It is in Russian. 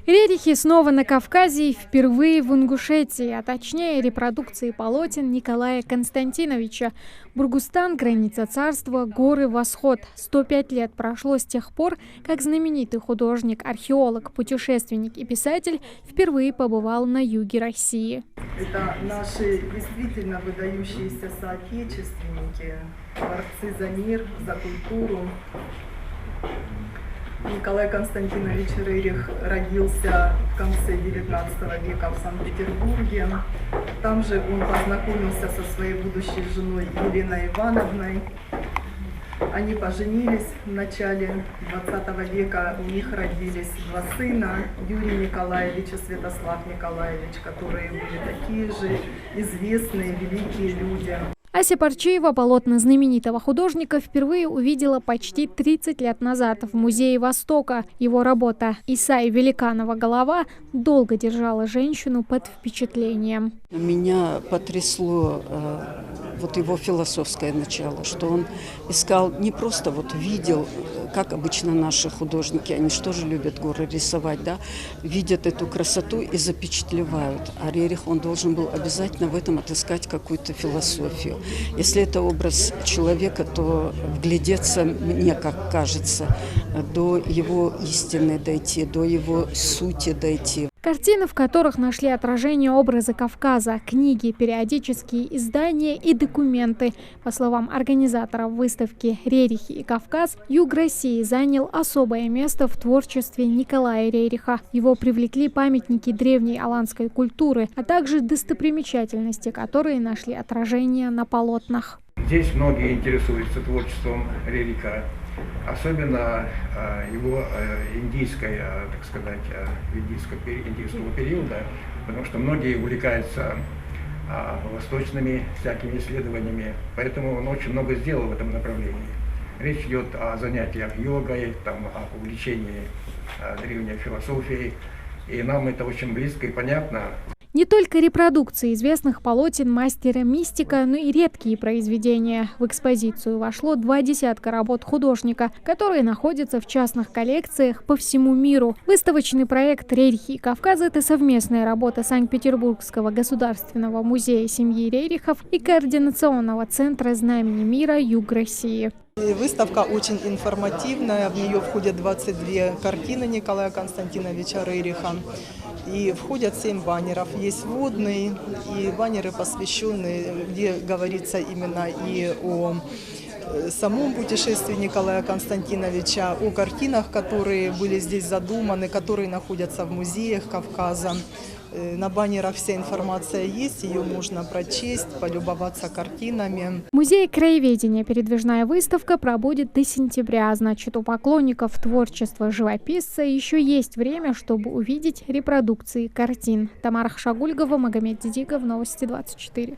Рерихи снова на Кавказе и впервые в Ингушетии, а точнее репродукции полотен Николая Константиновича. Бургустан, граница царства, горы, восход. 105 лет прошло с тех пор, как знаменитый художник, археолог, путешественник и писатель впервые побывал на юге России. Это наши действительно выдающиеся соотечественники, борцы за мир, за культуру. Николай Константинович Рерих родился в конце XIX века в Санкт-Петербурге. Там же он познакомился со своей будущей женой Еленой Ивановной. Они поженились в начале XX века, у них родились два сына, Юрий Николаевич и Святослав Николаевич, которые были такие же известные, великие люди. Ася Парчиева полотна знаменитого художника впервые увидела почти 30 лет назад в Музее Востока. Его работа «Исай Великанова голова» долго держала женщину под впечатлением. Меня потрясло вот его философское начало, что он искал, не просто вот видел, как обычно наши художники, они что же любят горы рисовать, да, видят эту красоту и запечатлевают. А Рерих, он должен был обязательно в этом отыскать какую-то философию. Если это образ человека, то вглядеться, мне как кажется, до его истины дойти, до его сути дойти. Картины, в которых нашли отражение образа Кавказа, книги, периодические издания и документы. По словам организаторов выставки «Рерихи и Кавказ», юг России занял особое место в творчестве Николая Рериха. Его привлекли памятники древней аланской культуры, а также достопримечательности, которые нашли отражение на полотнах. Здесь многие интересуются творчеством Рериха. Особенно его индийского периода, потому что многие увлекаются восточными всякими исследованиями, поэтому он очень много сделал в этом направлении. Речь идет о занятиях йогой, о увлечении древней философией, и нам это очень близко и понятно. Не только репродукции известных полотен мастера-мистика, но и редкие произведения. В экспозицию вошло 20 работ художника, которые находятся в частных коллекциях по всему миру. Выставочный проект «Рерихи и Кавказ» – это совместная работа Санкт-Петербургского государственного музея семьи Рерихов и Координационного центра знамени мира «Юг России». Выставка очень информативная, в нее входят 22 картины Николая Константиновича Рериха. И входят 7 баннеров. Есть вводные и баннеры, посвященные, где говорится именно и о самом путешествии Николая Константиновича, о картинах, которые были здесь задуманы, которые находятся в музеях Кавказа. На баннерах вся информация есть, ее можно прочесть, полюбоваться картинами. В Музее краеведения передвижная выставка пробудет до сентября. Значит, у поклонников творчества живописца еще есть время, чтобы увидеть репродукции картин. Тамара Хшагульгова, Магомед Дидигов, Новости 24.